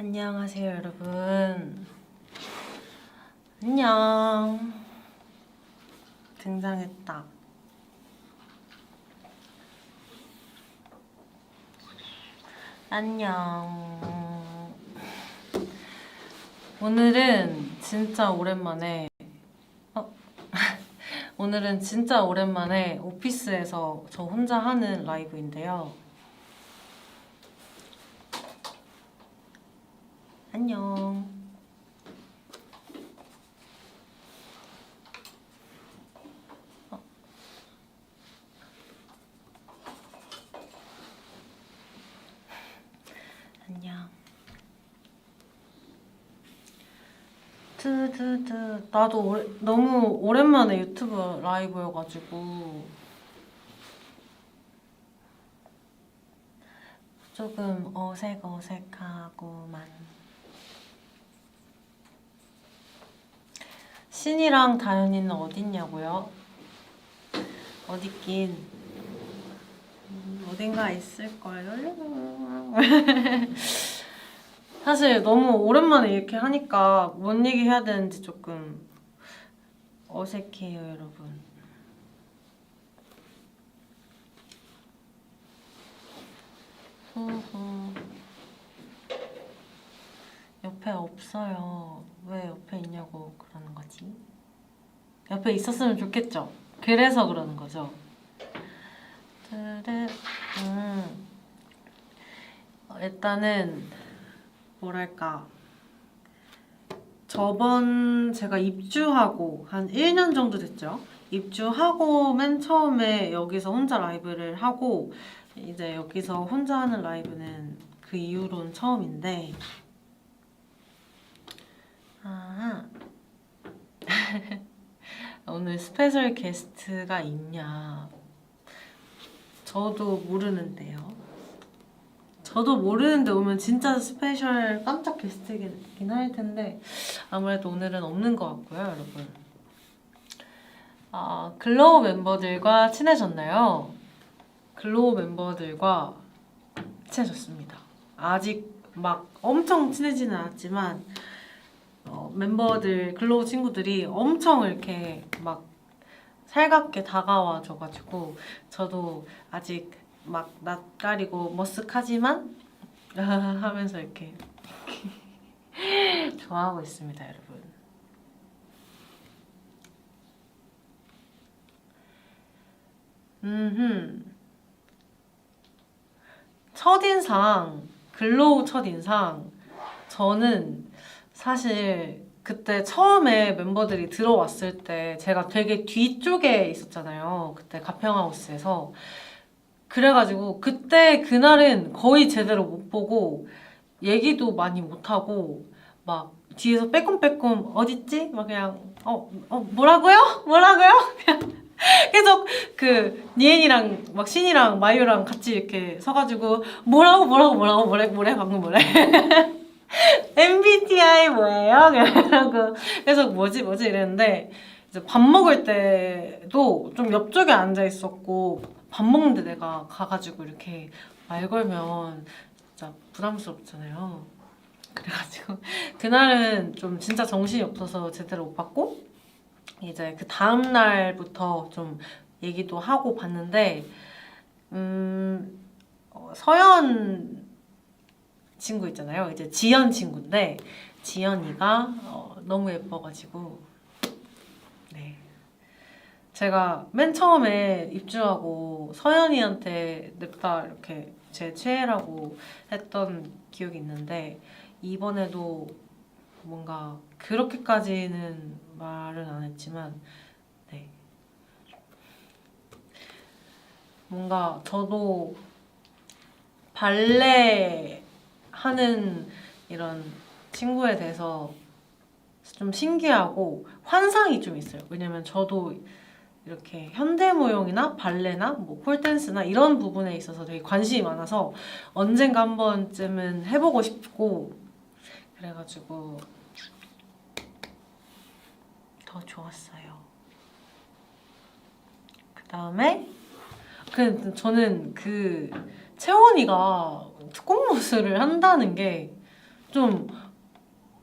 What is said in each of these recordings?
안녕하세요 여러분. 안녕. 등장했다. 안녕. 오늘은 진짜 오랜만에 오늘은 진짜 오랜만에 오피스에서 저 혼자 하는 라이브인데요. 안녕. 안녕. 나도 너무 오랜만에 유튜브 라이브여가지고 조금 어색하구만. 신이랑 다현이는 어딨냐고요? 어딨긴 어딘가 있을걸요? 사실 너무 오랜만에 이렇게 하니까 뭔 얘기 해야 되는지 조금 어색해요 여러분. 옆에 없어요. 왜 옆에 있냐고 그러는 거지? 옆에 있었으면 좋겠죠? 그래서 그러는 거죠. 일단은 뭐랄까, 저번 제가 입주하고 한 1년 정도 됐죠? 입주하고 맨 처음에 여기서 혼자 라이브를 하고 이제 여기서 혼자 하는 라이브는 그 이후로는 처음인데 오늘 스페셜 게스트가 있냐? 저도 모르는데요. 저도 모르는데 오면 진짜 스페셜 깜짝 게스트긴 할 텐데 아무래도 오늘은 없는 것 같고요, 여러분. 글로우 멤버들과 친해졌나요? 글로우 멤버들과 친해졌습니다. 아직 막 엄청 친해지는 않았지만 멤버들, 글로우 친구들이 엄청 이렇게 막 살갑게 다가와줘가지고 저도 아직 막 낯가리고 머쓱하지만 하면서 이렇게 좋아하고 있습니다, 여러분. 첫인상, 글로우 첫인상. 저는 사실 그때 처음에 멤버들이 들어왔을 때 제가 되게 뒤쪽에 있었잖아요. 그때 가평하우스에서. 그래가지고 그때 그날은 거의 제대로 못 보고 얘기도 많이 못하고 막 뒤에서 빼꼼빼꼼 어딨지? 막 그냥 뭐라고요? 뭐라고요? 계속 그 니엔이랑 막 신이랑 마유랑 같이 이렇게 서가지고 뭐래 방금 뭐래 MBTI 뭐예요? 그러고 계속 뭐지 이랬는데 이제 밥 먹을 때도 좀 옆쪽에 앉아 있었고 밥 먹는데 내가 가가지고 이렇게 말 걸면 진짜 부담스럽잖아요. 그래가지고 그날은 좀 진짜 정신이 없어서 제대로 못 봤고 이제 그 다음 날부터 좀 얘기도 하고 봤는데 서연 친구 있잖아요. 이제 지연 친구인데 지연이가 너무 예뻐가지고 네. 제가 맨 처음에 입주하고 서연이한테 냅다 이렇게 제 최애라고 했던 기억이 있는데 이번에도 뭔가 그렇게까지는 말은 안 했지만 네. 뭔가 저도 발레 하는 이런 친구에 대해서 좀 신기하고 환상이 좀 있어요. 왜냐면 저도 이렇게 현대무용이나 발레나 뭐 폴댄스나 이런 부분에 있어서 되게 관심이 많아서 언젠가 한 번쯤은 해보고 싶고 그래가지고 더 좋았어요. 그 다음에 저는 그 채원이가 특공무술을 한다는 게 좀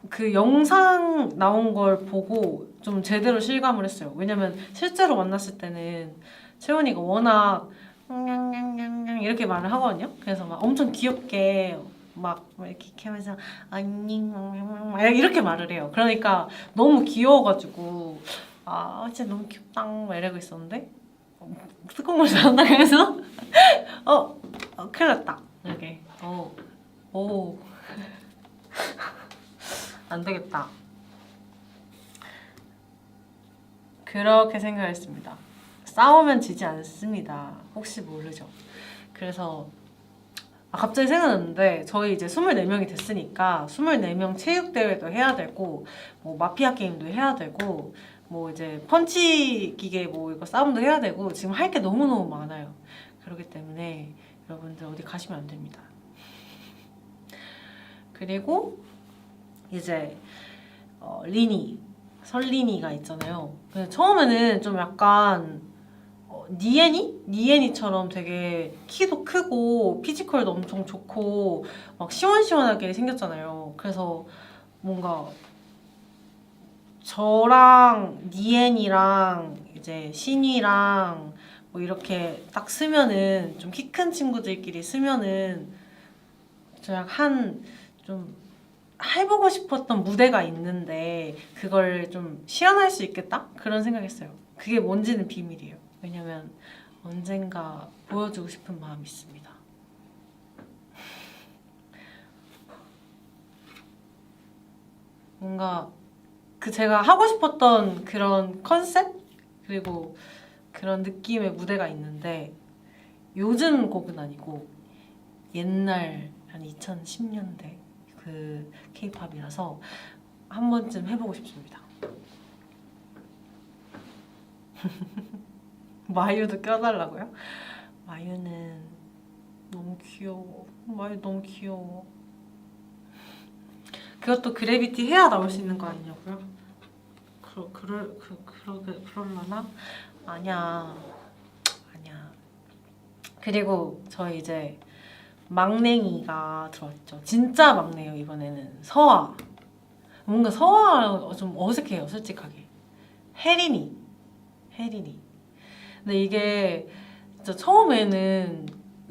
그 영상 나온 걸 보고 좀 제대로 실감을 했어요. 왜냐면 실제로 만났을 때는 채원이가 워낙 이렇게 말을 하거든요. 그래서 막 엄청 귀엽게 막 이렇게 하면서 언니 이렇게 말을 해요. 그러니까 너무 귀여워가지고 아 진짜 너무 귀엽다 막 이러고 있었는데 스콘을 잘한다 그래서 큰일 났다 이렇게 오 안 되겠다 그렇게 생각했습니다. 싸우면 지지 않습니다. 혹시 모르죠. 그래서 갑자기 생각났는데 저희 이제 24명이 됐으니까 24명 체육대회도 해야 되고 뭐 마피아 게임도 해야 되고 뭐 이제 펀치 기계 뭐 이거 싸움도 해야 되고 지금 할 게 너무너무 많아요. 그렇기 때문에 여러분들 어디 가시면 안 됩니다. 그리고 이제 설리니가 있잖아요. 근데 처음에는 좀 약간 니엔이처럼 되게 키도 크고 피지컬도 엄청 좋고 막 시원시원하게 생겼잖아요. 그래서 뭔가 저랑 니엔이랑 이제 신이랑 뭐 이렇게 딱 쓰면은 좀 키 큰 친구들끼리 쓰면은 좀 해보고 싶었던 무대가 있는데 그걸 좀 시연할 수 있겠다? 그런 생각했어요. 그게 뭔지는 비밀이에요. 왜냐면 언젠가 보여주고 싶은 마음이 있습니다. 뭔가 그 제가 하고 싶었던 그런 컨셉? 그리고 그런 느낌의 무대가 있는데 요즘 곡은 아니고 옛날 한 2010년대 그 케이팝이라서 한 번쯤 해보고 싶습니다. 마유도 껴달라고요? 마유는 너무 귀여워. 마유 너무 귀여워. 그것도 그래비티 해야 나올 수 있는 거 아니냐고요? 그럴라나? 아니야. 그리고 저희 이제 막냉이가 들어왔죠. 진짜 막내요 이번에는. 서아. 뭔가 서아 좀 어색해요 솔직하게. 혜린이. 근데 이게 진짜 처음에는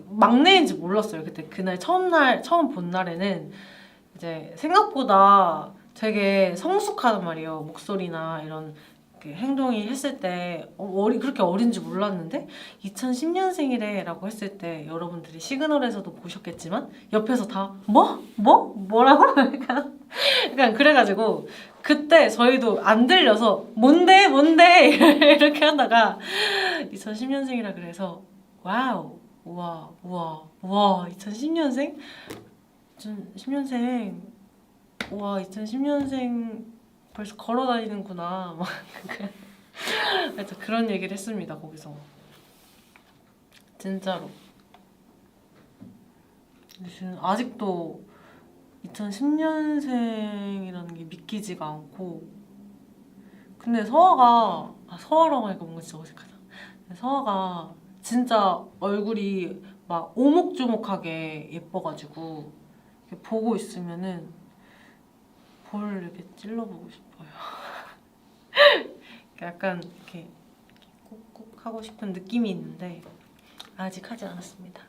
막내인지 몰랐어요. 그때 그날 처음 본 날에는 이제 생각보다 되게 성숙하단 말이에요. 목소리나 이런 그 행동이 했을 때 그렇게 어린지 몰랐는데 2010년생이래 라고 했을 때 여러분들이 시그널에서도 보셨겠지만 옆에서 다 뭐라고? 약간 그래가지고 그때 저희도 안 들려서 뭔데 이렇게 하다가 2010년생이라 그래서 와우 우와 2010년생? 2010년생 우와 2010년생 벌써 걸어 다니는구나 막 그런 얘기를 했습니다. 거기서 진짜로 지금 아직도 2010년생이라는 게 믿기지가 않고 근데 서아라고 하니까 뭔가 진짜 어색하다. 서아가 진짜 얼굴이 막 오목조목하게 예뻐가지고 이렇게 보고 있으면은 볼을 이렇게 찔러보고 싶어요. 약간 이렇게 꾹꾹 하고 싶은 느낌이 있는데 아직 하지 않았습니다.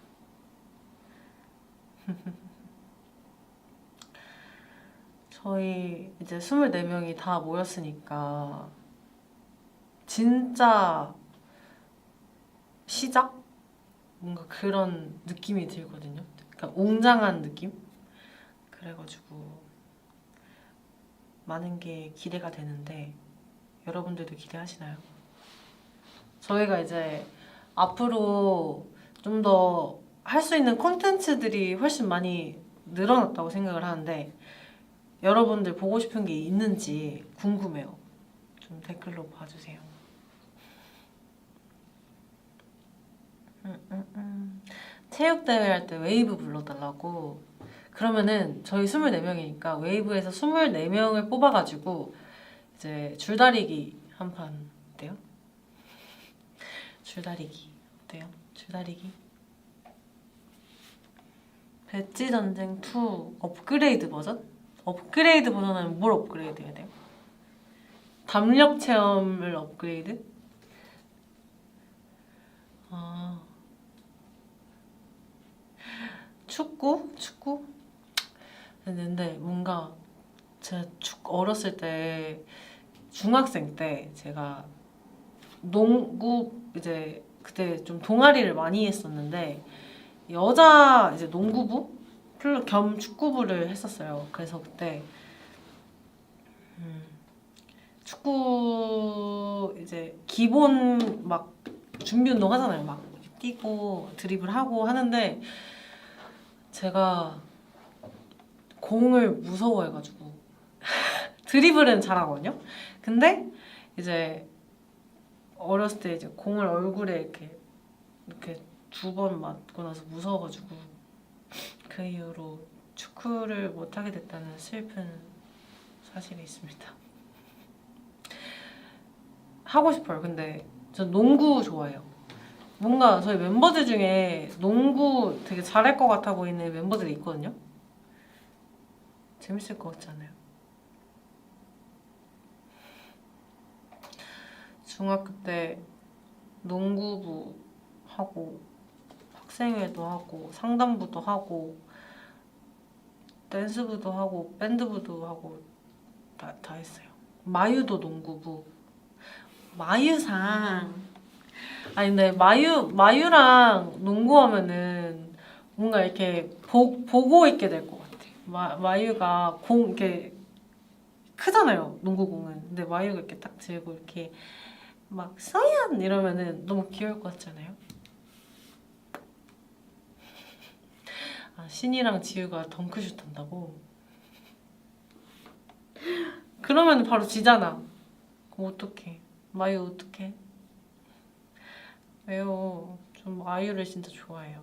저희 이제 24명이 다 모였으니까 진짜 시작? 뭔가 그런 느낌이 들거든요. 그러니까 웅장한 느낌? 그래가지고 많은 게 기대가 되는데 여러분들도 기대하시나요? 저희가 이제 앞으로 좀 더 할 수 있는 콘텐츠들이 훨씬 많이 늘어났다고 생각을 하는데 여러분들 보고 싶은 게 있는지 궁금해요. 좀 댓글로 봐주세요. 체육대회 할 때 웨이브 불러달라고. 그러면은 저희 24명이니까 웨이브에서 24명을 뽑아가지고 이제 줄다리기 한 판 어때요? 줄다리기 어때요? 줄다리기 배지 전쟁 2 업그레이드 버전? 업그레이드 버전하면 뭘 업그레이드 해야 돼요? 담력 체험을 업그레이드? 아, 축구? 축구? 했는데 뭔가 제가 어렸을 때 중학생 때 제가 농구 이제 그때 좀 동아리를 많이 했었는데 여자 이제 농구부 겸 축구부를 했었어요. 그래서 그때 축구 이제 기본 막 준비 운동 하잖아요. 막 뛰고 드리블 하고 하는데 제가 공을 무서워해가지고 드리블은 잘하거든요. 근데 이제 어렸을 때 이제 공을 얼굴에 이렇게 2번 맞고 나서 무서워가지고 그 이후로 축구를 못하게 됐다는 슬픈 사실이 있습니다. 하고 싶어요. 근데 전 농구 좋아해요. 뭔가 저희 멤버들 중에 농구 되게 잘할 것 같아 보이는 멤버들이 있거든요. 재밌을 것 같지 않아요? 중학교 때 농구부 하고 학생회도 하고 상담부도 하고 댄스부도 하고 밴드부도 하고 다 했어요. 마유도 농구부. 마유상. 아니 근데 마유랑 농구하면은 뭔가 이렇게 보고 있게 될 것 같아. 마유가 공 이렇게 크잖아요. 농구공은. 근데 마유가 이렇게 딱 들고 이렇게 막 서연 이러면은 너무 귀여울 것 같잖아요. 아, 신이랑 지우가 덩크슛 한다고? 그러면 바로 지잖아. 그럼 어떡해? 마유 어떡해? 왜요? 좀 마유를 진짜 좋아해요.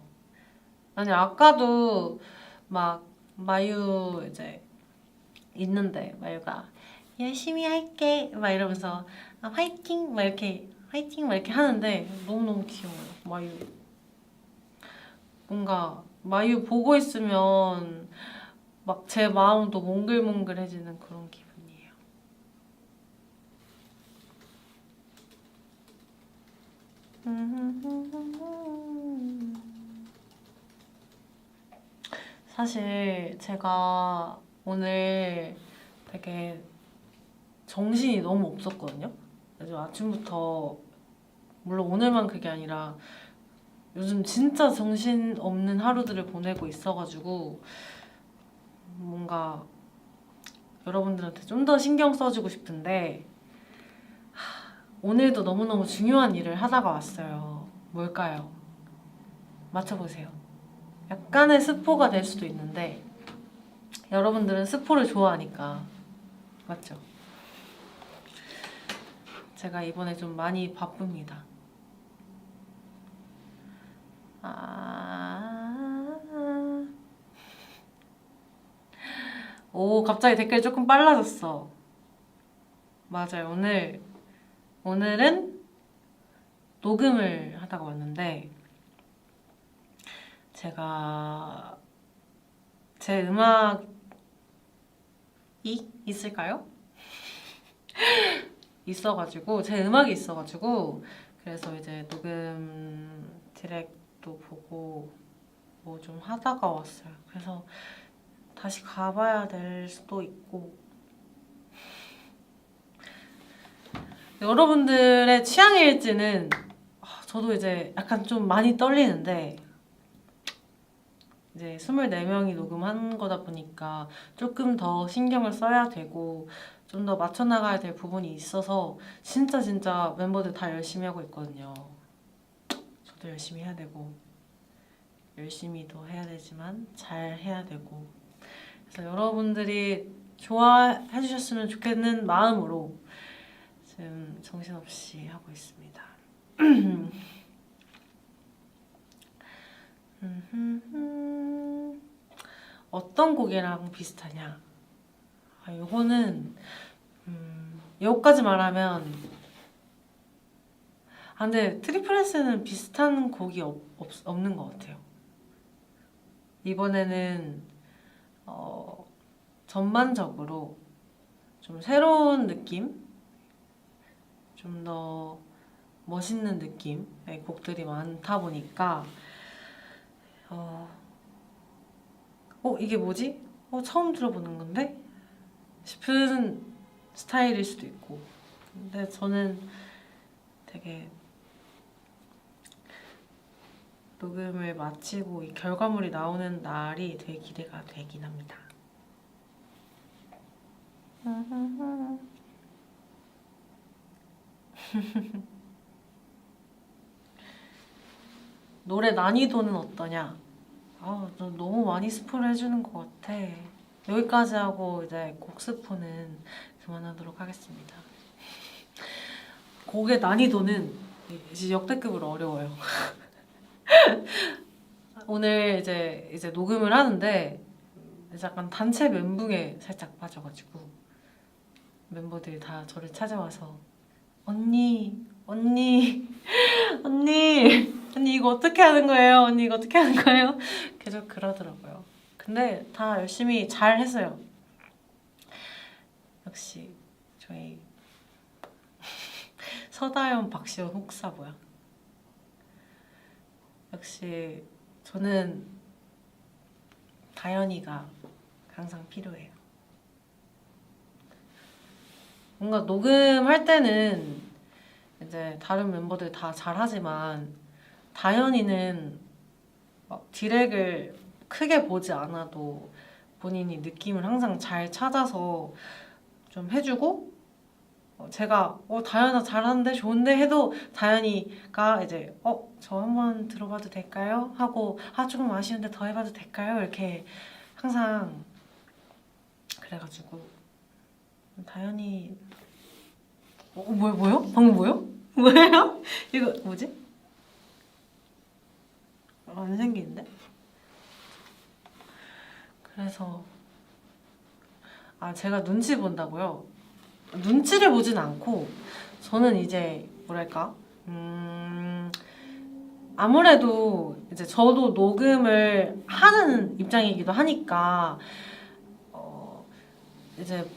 아니 아까도 막 마유 이제 있는데 마유가 열심히 할게 막 이러면서 아, 화이팅 막 이렇게 화이팅 막 이렇게 하는데 너무너무 귀여워요. 마유 뭔가 마유 보고 있으면 막 제 마음도 몽글몽글해지는 그런 기분이에요. 사실 제가 오늘 되게 정신이 너무 없었거든요. 그래서 아침부터 물론 오늘만 그게 아니라 요즘 진짜 정신 없는 하루들을 보내고 있어가지고 뭔가 여러분들한테 좀 더 신경 써주고 싶은데 오늘도 너무너무 중요한 일을 하다가 왔어요. 뭘까요? 맞춰보세요. 약간의 스포가 될 수도 있는데 여러분들은 스포를 좋아하니까 맞죠? 제가 이번에 좀 많이 바쁩니다. 오, 갑자기 댓글이 조금 빨라졌어. 맞아요. 오늘은 녹음을 하다가 왔는데 제가 제 음악이 있을까요? 있어가지고 제 음악이 있어가지고 그래서 이제 녹음 트랙도 보고 뭐 좀 하다가 왔어요. 그래서 다시 가봐야 될 수도 있고 여러분들의 취향일지는 저도 이제 약간 좀 많이 떨리는데 이제 24명이 녹음한 거다 보니까 조금 더 신경을 써야 되고 좀 더 맞춰나가야 될 부분이 있어서 진짜 멤버들 다 열심히 하고 있거든요. 저도 열심히 해야 되고 열심히 더 해야 되지만 잘 해야 되고 그래서 여러분들이 좋아해 주셨으면 좋겠는 마음으로 지금 정신없이 하고 있습니다. 어떤 곡이랑 비슷하냐? 요거는 여기까지 말하면 근데 트리플S는 비슷한 곡이 없는 것 같아요. 이번에는 전반적으로 좀 새로운 느낌, 좀 더 멋있는 느낌의 곡들이 많다 보니까 이게 뭐지? 처음 들어보는 건데? 싶은 스타일일 수도 있고. 근데 저는 되게 녹음을 마치고 이 결과물이 나오는 날이 되게 기대가 되긴 합니다. 노래 난이도는 어떠냐? 너 너무 많이 스포를 해주는 것 같아. 여기까지 하고 이제 곡 스포는 그만하도록 하겠습니다. 곡의 난이도는 이제 역대급으로 어려워요. 오늘 이제 녹음을 하는데 이제 약간 단체 멘붕에 살짝 빠져가지고 멤버들이 다 저를 찾아와서 언니 이거 어떻게 하는 거예요? 언니 이거 어떻게 하는 거예요? 계속 그러더라고요. 근데 다 열심히 잘 했어요. 역시 저희 서다연, 박시원, 혹사 뭐야? 역시 저는 다연이가 항상 필요해요. 뭔가 녹음할 때는 이제 다른 멤버들 다 잘하지만 다현이는 막 디렉을 크게 보지 않아도 본인이 느낌을 항상 잘 찾아서 좀 해주고 제가 다현아 잘하는데 좋은데 해도 다현이가 이제 저 한번 들어봐도 될까요? 하고 조금 아쉬운데 더 해봐도 될까요? 이렇게 항상 그래가지고 다현이 뭐요? 방금 뭐요? 뭐예요? 이거 뭐지? 안 생기는데? 그래서 제가 눈치 본다고요? 눈치를 보진 않고 저는 이제 뭐랄까 아무래도 이제 저도 녹음을 하는 입장이기도 하니까 이제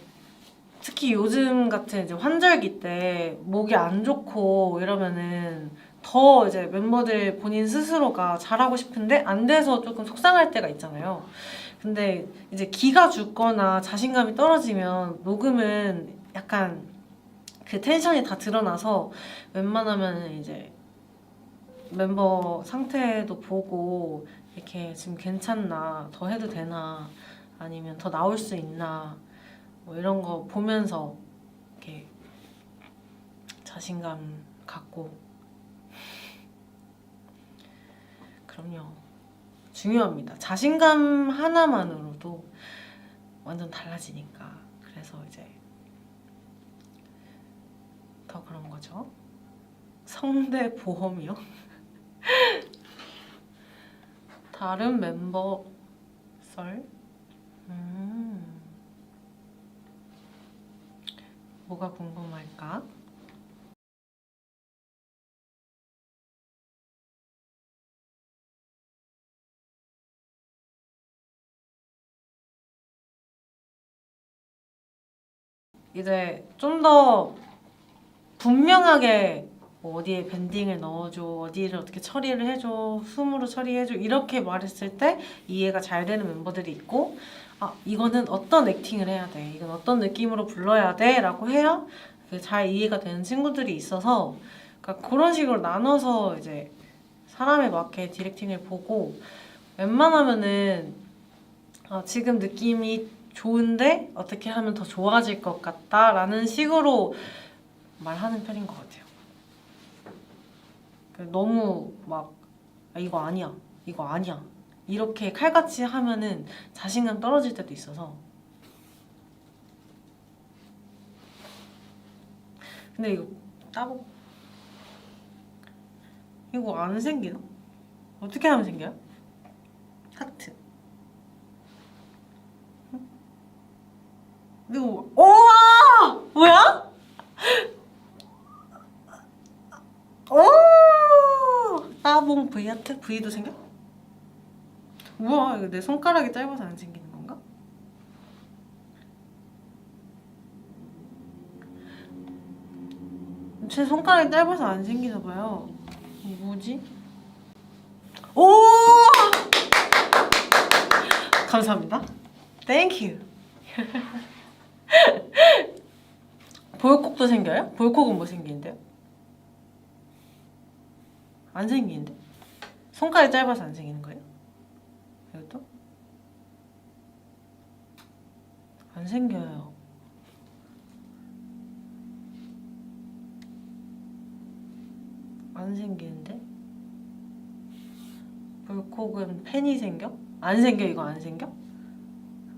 특히 요즘 같은 이제 환절기 때 목이 안 좋고 이러면은 더 이제 멤버들 본인 스스로가 잘하고 싶은데 안 돼서 조금 속상할 때가 있잖아요. 근데 이제 기가 죽거나 자신감이 떨어지면 녹음은 약간 그 텐션이 다 드러나서 웬만하면 이제 멤버 상태도 보고 이렇게 지금 괜찮나, 더 해도 되나, 아니면 더 나올 수 있나 뭐 이런 거 보면서 이렇게 자신감 갖고. 그럼요. 중요합니다. 자신감 하나만으로도 완전 달라지니까. 그래서 이제 더 그런 거죠. 성대 보험이요? 다른 멤버 썰? 뭐가 궁금할까? 이제 좀 더 분명하게 뭐 어디에 밴딩을 넣어줘, 어디를 어떻게 처리를 해줘, 숨으로 처리해줘 이렇게 말했을 때 이해가 잘 되는 멤버들이 있고 이거는 어떤 액팅을 해야 돼, 이건 어떤 느낌으로 불러야 돼 라고 해야 잘 이해가 되는 친구들이 있어서 그러니까 그런 식으로 나눠서 이제 사람에 맞게 디렉팅을 보고 웬만하면은 지금 느낌이 좋은데 어떻게 하면 더 좋아질 것 같다 라는 식으로 말하는 편인 것 같아요. 너무 막 이거 아니야 이렇게 칼같이 하면은 자신감 떨어질 때도 있어서. 근데 이거 따보 이거 안 생기나? 어떻게 하면 생겨요? 하트. 이거 우와! 뭐야? 오! 따봉 V 하트? V도 생겨? 우와, 이거 내 손가락이 짧아서 안 생기는 건가? 제 손가락이 짧아서 안 생기나 봐요. 뭐지? 오! 감사합니다. 땡큐. 볼콕도 생겨요? 볼콕은 뭐 생기는데요? 안 생기는데? 손가락이 짧아서 안 생기는 거예요? 이것도? 안 생겨요. 안 생기는데? 볼콕은 펜이 생겨? 안 생겨. 이거 안 생겨?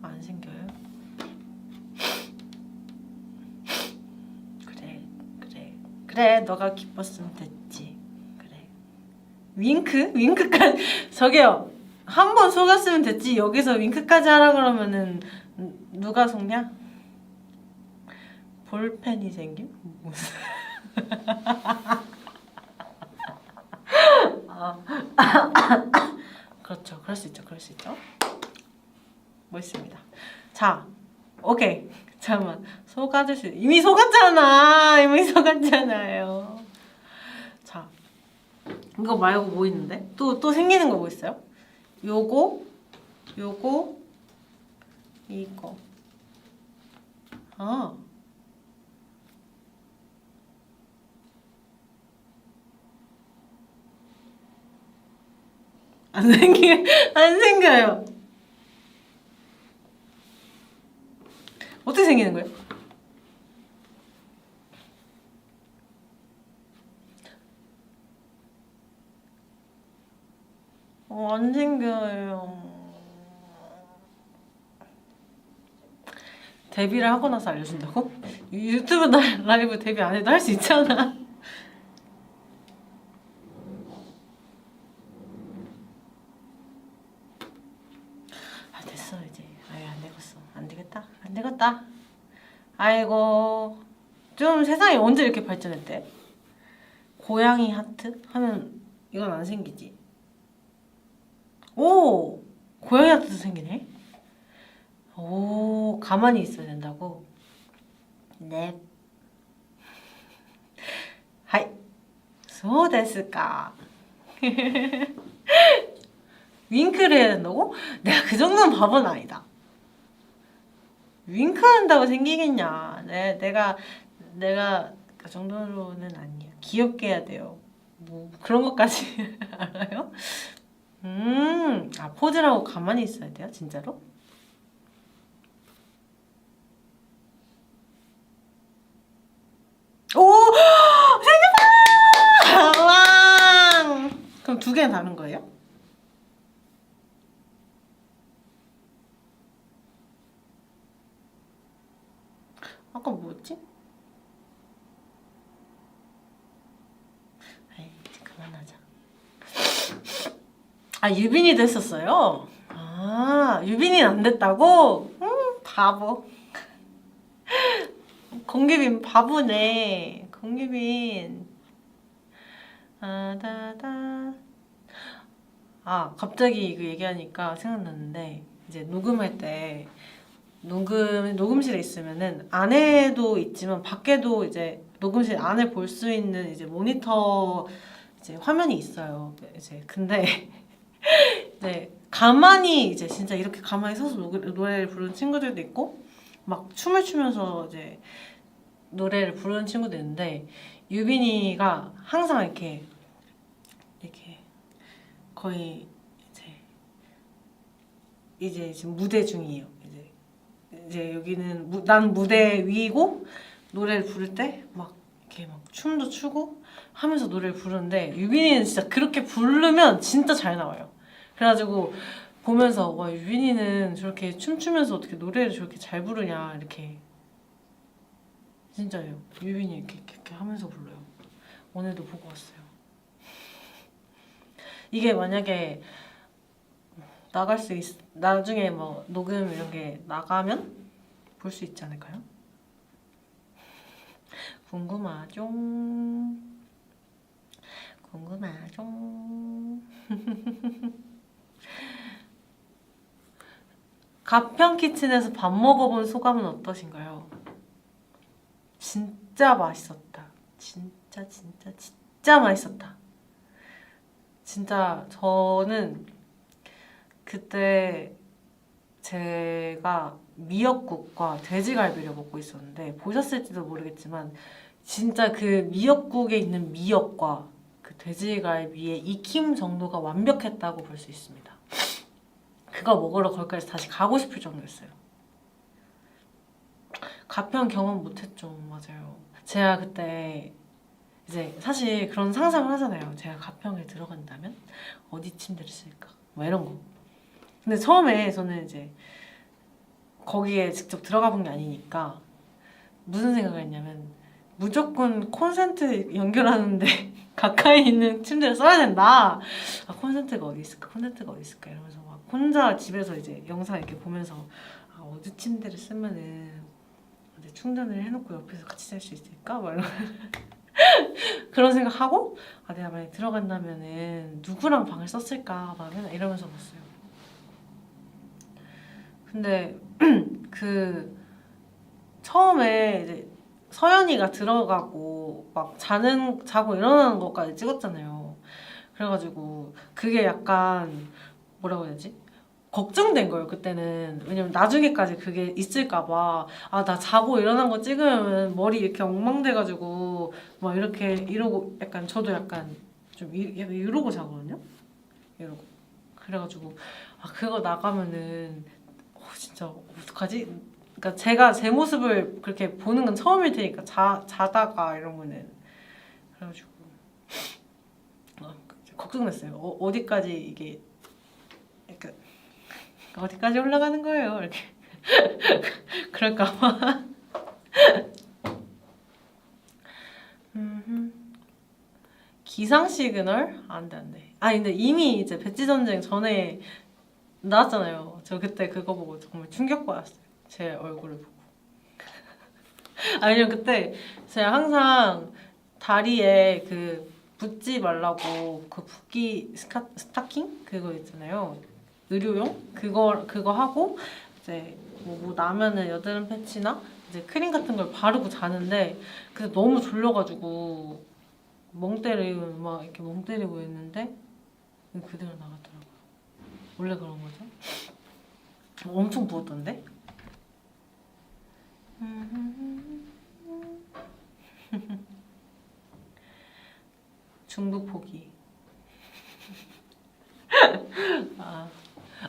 안 생겨요. 그래 너가 기뻤으면 됐지. 그래. 윙크? 윙크까지 저기요. 한 번 속았으면 됐지. 여기서 윙크까지 하라 그러면은 누가 속냐? 볼펜이 생김? 무슨 그렇죠. 그럴 수 있죠. 멋있습니다. 자, 오케이. 잠깐만. 속아줄 수 이미 속았잖아요. 자, 이거 말고 뭐 있는데? 또 생기는 거 뭐 있어요? 요거 이거. 아, 안 생겨요. 어떻게 생기는 거예요? 안 생겨요. 데뷔를 하고 나서 알려준다고? 유튜브 라이브 데뷔 안 해도 할 수 있잖아. 아 됐어 이제. 아유 안 되겠다. 아이고 좀 세상이 언제 이렇게 발전했대? 고양이 하트 하면 이건 안 생기지. 오 고양이 하트도 생기네. 오 가만히 있어야 된다고. 네. 하이. 소 데스까. 윙크를 해야 된다고? 내가 그 정도는 바보는 아니다. 윙크한다고 생기겠냐? 내가 그 정도로는 아니야. 귀엽게 해야 돼요. 뭐 그런 것까지 알아요? 포즈라고 가만히 있어야 돼요? 진짜로? 오! 생겼다! 왕! 그럼 두 개는 다른 거예요? 아까 뭐였지? 에이, 이제 그만하자. 아, 유빈이도 했었어요? 아, 유빈이는 안 됐다고? 바보. 공규빈 바보네. 공규빈. 아다다. 아, 갑자기 이거 얘기하니까 생각났는데, 이제 녹음할 때, 녹음실에 있으면은 안에도 있지만 밖에도 이제 녹음실 안에 볼 수 있는 이제 모니터 이제 화면이 있어요. 이제 근데 네 가만히 이제 진짜 이렇게 가만히 서서 노래를 부르는 친구들도 있고 막 춤을 추면서 이제 노래를 부르는 친구도 있는데 유빈이가 항상 이렇게 거의 이제 지금 무대 중이에요. 이제 여기는 난 무대 위이고 노래를 부를 때 막 이렇게 막 춤도 추고 하면서 노래를 부르는데 유빈이는 진짜 그렇게 부르면 진짜 잘 나와요. 그래가지고 보면서 와 유빈이는 저렇게 춤추면서 어떻게 노래를 저렇게 잘 부르냐 이렇게 진짜예요. 유빈이 이렇게 하면서 불러요. 오늘도 보고 왔어요. 이게 만약에 나중에 뭐 녹음 이런 게 나가면 볼 수 있지 않을까요? 궁금하죠? 가평 키친에서 밥 먹어본 소감은 어떠신가요? 진짜 맛있었다. 진짜 진짜 맛있었다. 진짜 저는 그때 제가 미역국과 돼지갈비를 먹고 있었는데 보셨을지도 모르겠지만 진짜 그 미역국에 있는 미역과 그 돼지갈비의 익힘 정도가 완벽했다고 볼 수 있습니다. 그거 먹으러 거기까지 다시 가고 싶을 정도였어요. 가평 경험 못했죠. 맞아요. 제가 그때 이제 사실 그런 상상을 하잖아요. 제가 가평에 들어간다면 어디 침대를 쓸까? 뭐 이런 거. 근데 처음에 저는 이제 거기에 직접 들어가 본 게 아니니까 무슨 생각을 했냐면 무조건 콘센트 연결하는데 가까이 있는 침대를 써야 된다. 아, 콘센트가 어디 있을까? 콘센트가 어디 있을까? 이러면서 막 혼자 집에서 이제 영상 이렇게 보면서 아, 어디 침대를 쓰면은 이제 충전을 해놓고 옆에서 같이 잘 수 있을까? 막 이런 그런 생각하고 아, 내가 만약에 들어간다면은 누구랑 방을 썼을까? 막 맨날 이러면서 봤어요. 근데 그 처음에 이제 서연이가 들어가고 막 자고 일어나는 것까지 찍었잖아요. 그래가지고 그게 약간 뭐라고 해야 되지? 걱정된 거예요, 그때는. 왜냐면 나중에까지 그게 있을까봐. 아, 나 자고 일어난 거 찍으면 머리 이렇게 엉망돼가지고 막 이렇게 이러고 약간 저도 약간 좀 약간 이러고 자거든요? 이러고. 그래가지고 아, 그거 나가면은 진짜 어떡하지? 그러니까 제가 제 모습을 그렇게 보는 건 처음일 테니까 자다가 이러면은 그래가지고 걱정됐어요. 어디까지 이게 약간 어디까지 올라가는 거예요? 이렇게 그럴까봐. 기상 시그널? 안 돼, 안 돼. 아, 근데 이미 이제 배지 전쟁 전에 나왔잖아요. 저 그때 그거 보고 정말 충격받았어요. 제 얼굴을 보고. 아니요, 그때 제가 항상 다리에 그 붓지 말라고 그 붓기 스타킹 그거 있잖아요. 의료용 그거 하고 이제 뭐 나면은 여드름 패치나 이제 크림 같은 걸 바르고 자는데 근데 너무 졸려가지고 멍 때리고 막 이렇게 멍 때리고 있는데 그대로 나갔더라고요. 원래 그런 거죠? 엄청 부었던데? 중국 포기.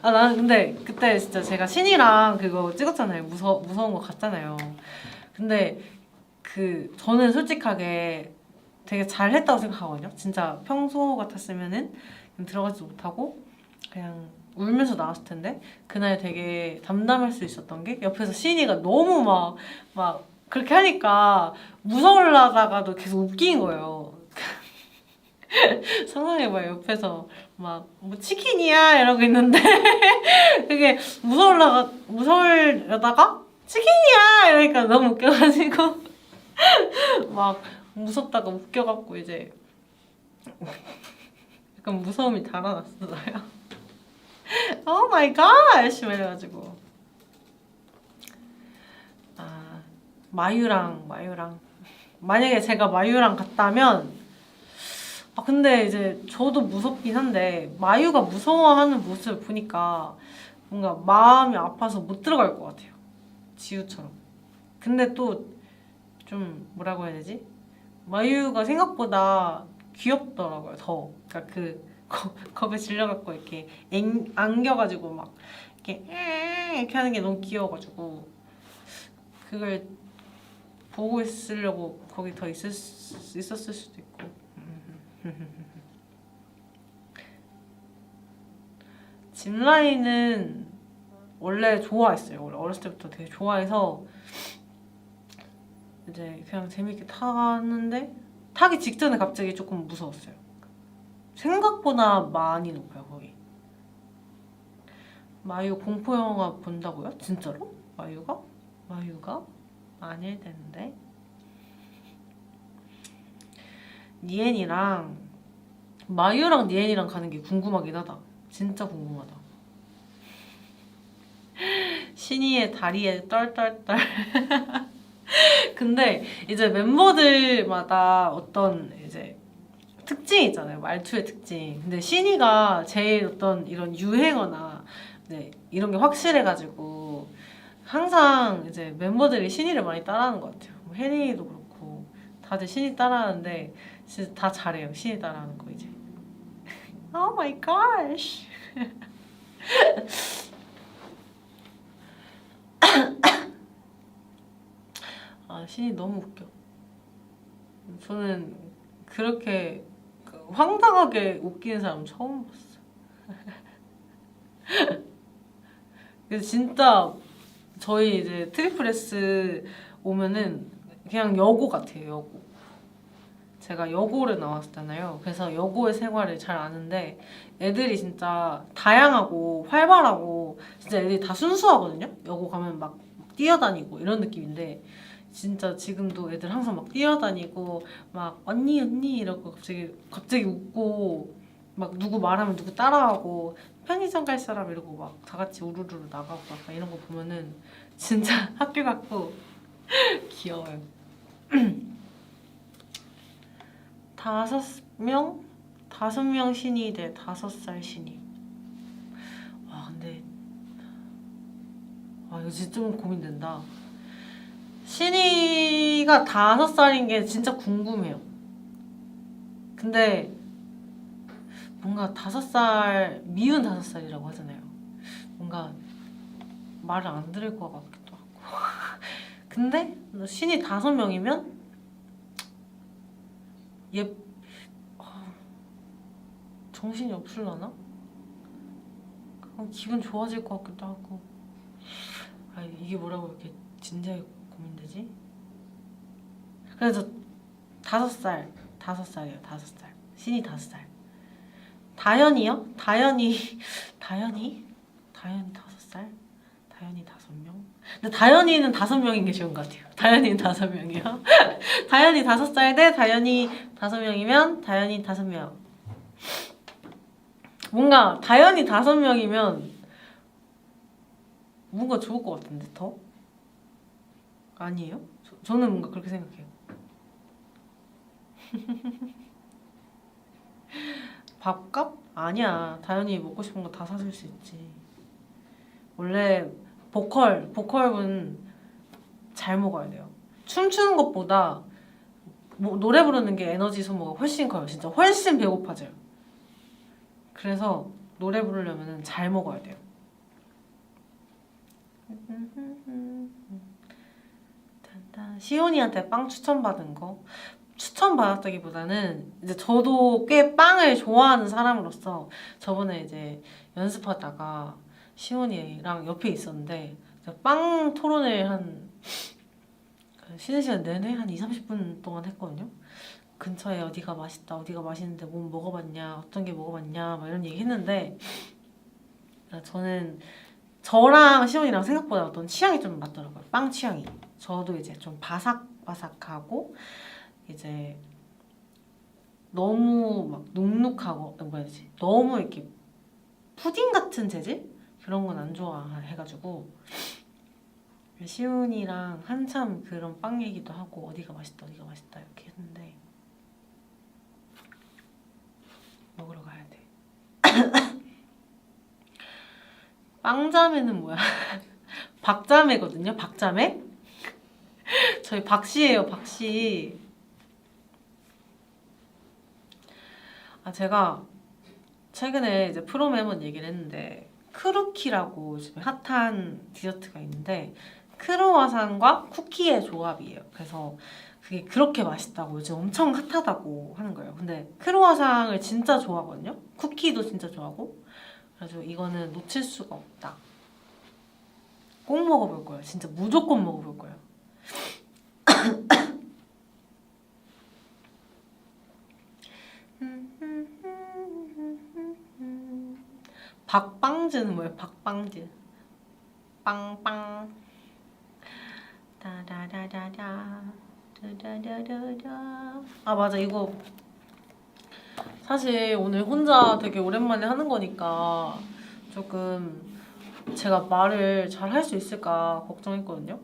나는 근데 그때 진짜 제가 신이랑 그거 찍었잖아요. 무서운 거 같잖아요. 근데 그 저는 솔직하게 되게 잘했다고 생각하거든요. 진짜 평소 같았으면은 들어가지 못하고 그냥 울면서 나왔을 텐데 그날 되게 담담할 수 있었던 게 옆에서 신이가 너무 막 그렇게 하니까 무서울라다가도 계속 웃긴 거예요. 상상해봐요. 옆에서 막 뭐 치킨이야 이러고 있는데 그게 무서울려다가 치킨이야 이러니까 너무 웃겨가지고 막 무섭다가 웃겨갖고 이제 약간 무서움이 달아났어요. 오 마이 갓! 열심히 해가지고 아 마유랑 만약에 제가 마유랑 갔다면 아 근데 이제 저도 무섭긴 한데 마유가 무서워하는 모습을 보니까 뭔가 마음이 아파서 못 들어갈 것 같아요. 지우처럼. 근데 또 좀 뭐라고 해야 되지? 마유가 생각보다 귀엽더라고요. 더. 그러니까 겁에 질려갖고 이렇게 안겨가지고 막 이렇게 하는 게 너무 귀여워가지고 그걸 보고 있으려고 거기 더 있었을 수도 있고. 짚라인은 원래 좋아했어요. 원래 어렸을 때부터 되게 좋아해서 이제 그냥 재밌게 타는데 타기 직전에 갑자기 조금 무서웠어요. 생각보다 많이 높아요 거기. 마유 공포 영화 본다고요? 진짜로? 마유가? 아닐 텐데. 니엔이랑 마유랑 니엔이랑 가는 게 궁금하긴 하다. 진짜 궁금하다. 신이의 다리에 떨떨떨 근데 이제 멤버들마다 어떤 이제 특징이 있잖아요. 말투의 특징. 근데 신이가 제일 어떤 이런 유행어나 네, 이런 게 확실해가지고 항상 이제 멤버들이 신이를 많이 따라하는 것 같아요. 뭐 혜린이도 그렇고 다들 신이 따라하는데 진짜 다 잘해요. 신이 따라하는 거 이제. Oh my gosh. 아 신이 너무 웃겨. 저는 그렇게 황당하게 웃기는 사람 처음 봤어. 그래서 진짜 저희 이제 트리플 S 오면은 그냥 여고 같아요. 여고. 제가 여고를 나왔잖아요. 그래서 여고의 생활을 잘 아는데 애들이 진짜 다양하고 활발하고 진짜 애들이 다 순수하거든요. 여고 가면 막 뛰어다니고 이런 느낌인데 진짜 지금도 애들 항상 막 뛰어다니고 막 언니 언니 이러고 갑자기 웃고 막 누구 말하면 누구 따라하고 편의점 갈 사람 이러고 막 다 같이 우르르 나가고 약간 이런 거 보면은 진짜 학교 같고 귀여워요. 5명? 5명 신이 대 5살 신이. 와 근데 이거 진짜 좀 고민된다. 신이가 5살인 게 진짜 궁금해요. 근데 뭔가 5살 미운 5살이라고 하잖아요. 뭔가 말을 안 들을 것 같기도 하고. 근데 신이 5명이면 얘 정신이 없을라나? 기분 좋아질 것 같기도 하고. 이게 뭐라고 이렇게 진지하게 고민되지? 그래서 5살이에요. 5살. 신이 5살. 다현이요? 다현이 5살? 다현이 5명? 근데 다현이는 5명인 게 좋은 것 같아요. 다현이는 5명이요. 다현이 5살 대 다현이 5명이면 다현이 5명. 뭔가 다현이 5명이면 뭔가 좋을 것 같은데 더? 아니에요? 저는 뭔가 그렇게 생각해요. 밥값? 아니야. 다현이 먹고 싶은 거 다 사줄 수 있지. 원래 보컬은 잘 먹어야 돼요. 춤추는 것보다 노래 부르는 게 에너지 소모가 훨씬 커요. 진짜 훨씬 배고파져요. 그래서 노래 부르려면 잘 먹어야 돼요. 시온이한테 빵 추천받은 거? 추천받았다기보다는 이제 저도 꽤 빵을 좋아하는 사람으로서 저번에 이제 연습하다가 시온이랑 옆에 있었는데 빵 토론을 쉬는 시간 내내 한 2-30분 동안 했거든요. 근처에 어디가 맛있다, 어디가 맛있는데 뭐 먹어봤냐, 어떤 게 먹어봤냐 막 이런 얘기 했는데 저는 저랑 시온이랑 생각보다 어떤 취향이 좀 맞더라고요. 빵 취향이. 저도 이제 좀 바삭바삭하고 이제 너무 막 눅눅하고 뭐라 해야 되지? 너무 이렇게 푸딩 같은 재질? 그런 건 안 좋아해가지고 시훈이랑 한참 그런 빵 얘기도 하고 어디가 맛있다 어디가 맛있다 이렇게 했는데 먹으러 가야 돼. 빵자매는 뭐야? 박자매거든요. 박자매? 저희 박씨예요. 박씨. 제가 최근에 이제 프롬에 한번 얘기를 했는데 크루키라고 요즘에 핫한 디저트가 있는데 크루아상과 쿠키의 조합이에요. 그래서 그게 그렇게 맛있다고 요즘 엄청 핫하다고 하는 거예요. 근데 크루아상을 진짜 좋아하거든요. 쿠키도 진짜 좋아하고. 그래서 이거는 놓칠 수가 없다. 꼭 먹어볼 거예요. 진짜 무조건 먹어볼 거예요. 박빵즈는 뭐예요? 박빵즈. 빵빵. 다다다다다. 다다다다다. 맞아. 이거 사실 오늘 혼자 되게 오랜만에 하는 거니까 조금 제가 말을 잘 할 수 있을까 걱정했거든요.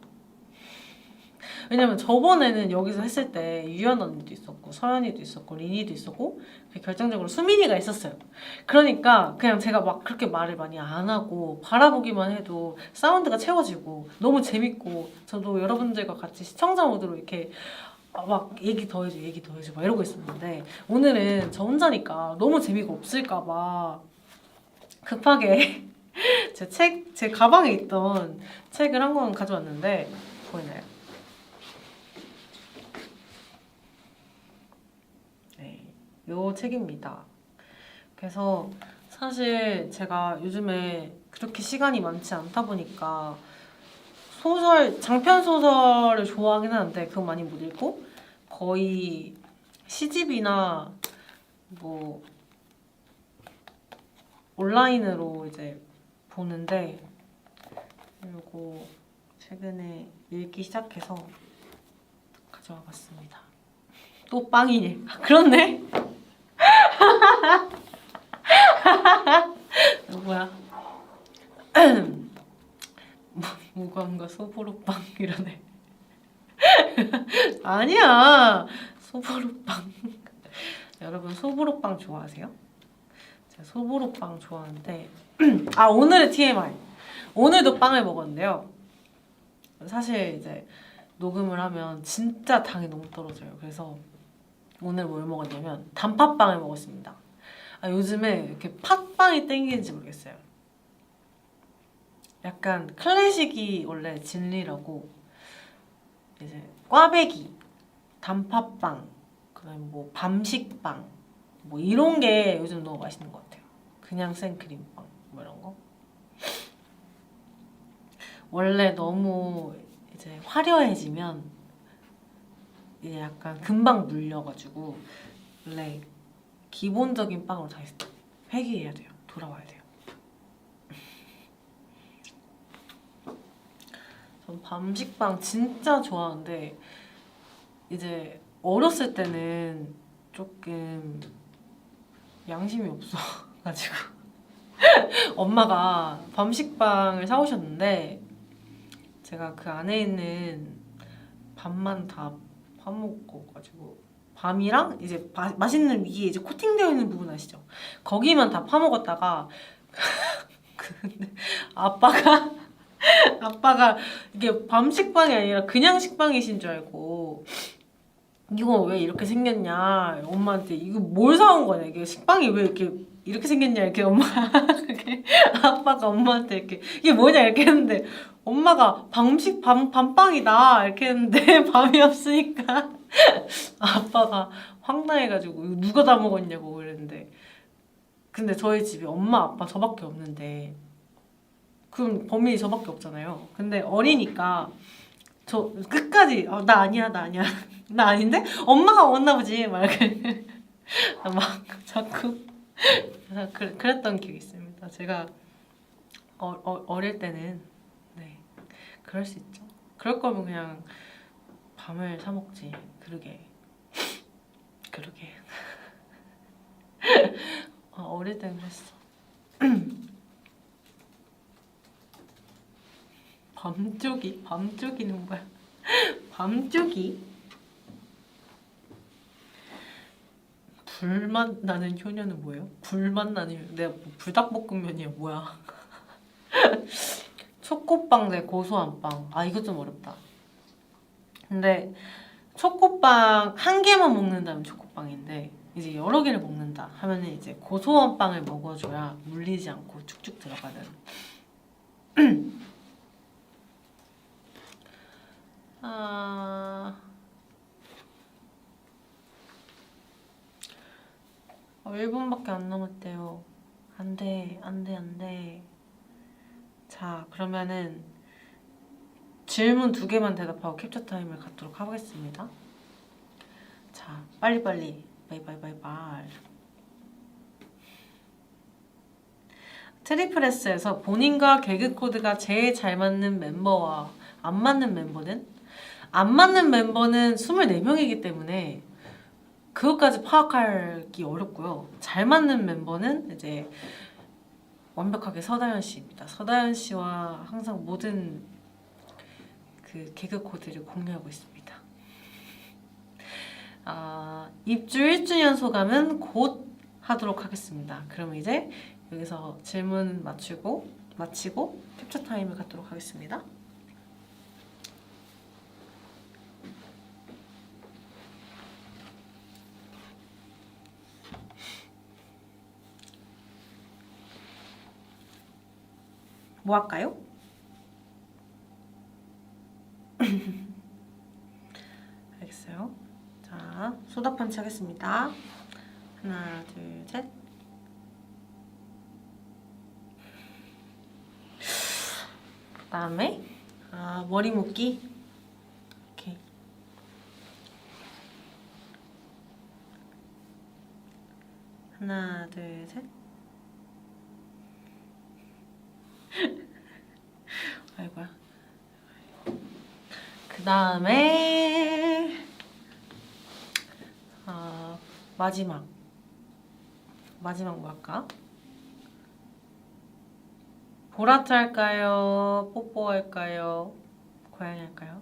왜냐면 저번에는 여기서 했을 때 유연 언니도 있었고 서연이도 있었고 리니도 있었고 결정적으로 수민이가 있었어요. 그러니까 그냥 제가 막 그렇게 말을 많이 안 하고 바라보기만 해도 사운드가 채워지고 너무 재밌고 저도 여러분들과 같이 시청자 모드로 이렇게 막 얘기 더 해줘 얘기 더 해줘 막 이러고 있었는데 오늘은 저 혼자니까 너무 재미가 없을까 봐 급하게 제 가방에 있던 책을 한 권 가져왔는데 보이나요? 네, 요 책입니다. 그래서 사실 제가 요즘에 그렇게 시간이 많지 않다 보니까 장편 소설을 좋아하긴 하는데 그거 많이 못 읽고 거의 시집이나 뭐 온라인으로 이제 보는데 그리고 최근에 읽기 시작해서 가져와 봤습니다. 또 빵이네. 그렇네. 뭐야? 무광과 소보루빵 이러네. 아니야. 소보루빵. 여러분 소보루빵 좋아하세요? 제가 소보루빵 좋아하는데 오늘의 TMI. 오늘도 빵을 먹었는데요. 사실 이제 녹음을 하면 진짜 당이 너무 떨어져요. 그래서 오늘 뭘 먹었냐면 단팥빵을 먹었습니다. 요즘에 이렇게 팥빵이 땡기는지 모르겠어요. 약간 클래식이 원래 진리라고 이제 꽈배기, 단팥빵, 그다음에 뭐 밤식빵 뭐 이런 게 요즘 너무 맛있는 것 같아요. 그냥 생크림빵 뭐 이런 거. 원래 너무 이제 화려해지면 이제 약간 금방 물려가지고 원래 기본적인 빵으로 다 회귀해야 돼요. 돌아와야 돼요. 전 밤식빵 진짜 좋아하는데 이제 어렸을 때는 조금 양심이 없어가지고 엄마가 밤식빵을 사오셨는데 제가 그 안에 있는 밥만 다 파먹어가지고 밤이랑 이제 맛있는 위에 이제 코팅되어 있는 부분 아시죠? 거기만 다 파먹었다가 근데 아빠가 이게 밤식빵이 아니라 그냥 식빵이신 줄 알고 이거 왜 이렇게 생겼냐 엄마한테 이거 뭘 사온 거냐 이게 식빵이 왜 이렇게 생겼냐 이렇게 아빠가 엄마한테 이렇게 이게 뭐냐 이렇게 했는데 엄마가 밤빵이다 이렇게 했는데 밤이 없으니까 아빠가 황당해가지고 이거 누가 다 먹었냐고 그랬는데 근데 저희 집에 엄마 아빠 저밖에 없는데 그럼 범인이 저밖에 없잖아요. 근데 어리니까 저 끝까지 나 아니야 나 아닌데 엄마가 먹었나 보지 막 이렇게 막 자꾸 그랬던 기억이 있습니다. 제가 어릴 때는 네 그럴 수 있죠. 그럴 거면 그냥 밤을 사 먹지. 그러게 어릴 땐 그랬어. 밤쪽이는 뭐야? 밤쪽이? 불맛 나는 효녀는 뭐예요? 불맛 나는 내가 뭐 불닭볶음면이야 뭐야? 초코빵 대 고소한 빵. 이거 좀 어렵다. 근데 초코빵 한 개만 먹는다면 초코빵인데 이제 여러 개를 먹는다 하면은 이제 고소한 빵을 먹어줘야 물리지 않고 축축 들어가는. 아... 1분밖에 안 남았대요. 안 돼. 자, 그러면은 질문 2개만 대답하고 캡처 타임을 갖도록 하겠습니다. 자, 빨리빨리. 바이바이바이바이. 트리플S에서 본인과 개그 코드가 제일 잘 맞는 멤버와 안 맞는 멤버는? 안 맞는 멤버는 24명이기 때문에 그것까지 파악하기 어렵고요. 잘 맞는 멤버는 이제 완벽하게 서다현 씨입니다. 서다현 씨와 항상 모든 그 개그 코드를 공유하고 있습니다. 입주 1주년 소감은 곧 하도록 하겠습니다. 그럼 이제 여기서 질문 마치고 캡처 타임을 갖도록 하겠습니다. 뭐 할까요? 알겠어요. 자, 소다펀치 하겠습니다. 하나, 둘, 셋. 그 다음에 머리 묶기. 이렇게. 하나, 둘, 셋. 아이고야. 그 다음에 마지막 뭐 할까? 보라트 할까요? 뽀뽀 할까요? 고양이 할까요?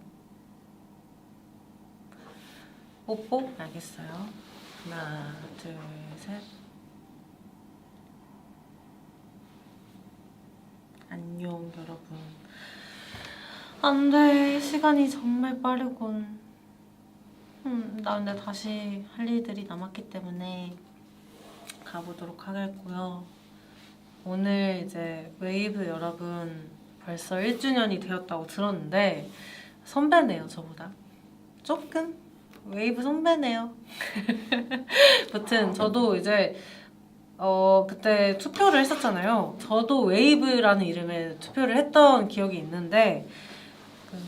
뽀뽀? 알겠어요. 하나, 둘, 셋. 안녕 여러분. 안돼, 시간이 정말 빠르군. 나 근데 다시 할 일들이 남았기 때문에 가보도록 하겠고요. 오늘 이제 웨이브 여러분 벌써 1주년이 되었다고 들었는데 선배네요, 저보다. 조금 웨이브 선배네요. 아무튼 저도 이제 그때 투표를 했었잖아요. 저도 웨이브라는 이름에 투표를 했던 기억이 있는데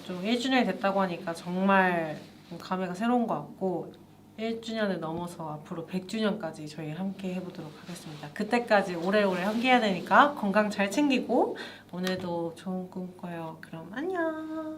좀 1주년이 됐다고 하니까 정말 감회가 새로운 것 같고 1주년을 넘어서 앞으로 100주년까지 저희 함께 해보도록 하겠습니다. 그때까지 오래오래 함께 해야 되니까 건강 잘 챙기고 오늘도 좋은 꿈 꿔요. 그럼 안녕.